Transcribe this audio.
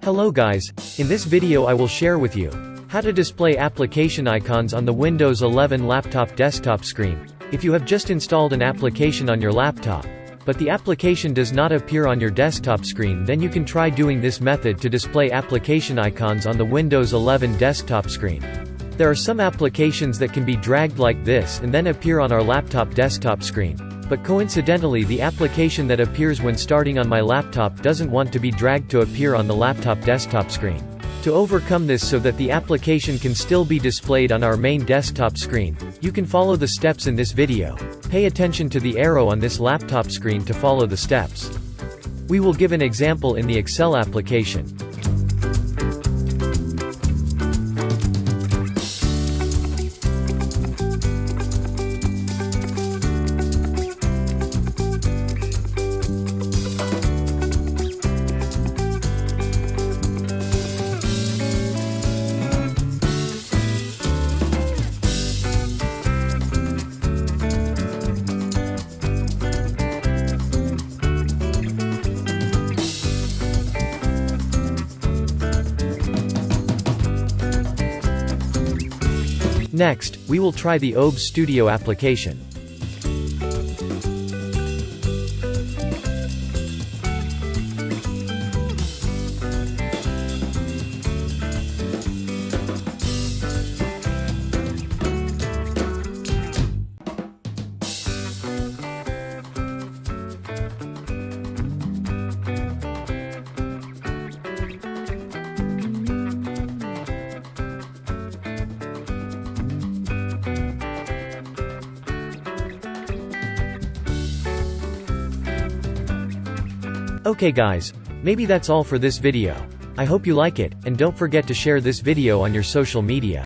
Hello guys, in this video I will share with you how to display application icons on the Windows 11 laptop desktop screen. If you have just installed an application on your laptop, but the application does not appear on your desktop screen, then you can try doing this method to display application icons on the Windows 11 desktop screen. There are some applications that can be dragged like this and then appear on our laptop desktop screen. But coincidentally, the application that appears when starting on my laptop doesn't want to be dragged to appear on the laptop desktop screen. To overcome this so that the application can still be displayed on our main desktop screen, you can follow the steps in this video. Pay attention to the arrow on this laptop screen to follow the steps. We will give an example in the Excel application. Next, we will try the OBS Studio application. Okay guys, maybe that's all for this video. I hope you like it, and don't forget to share this video on your social media.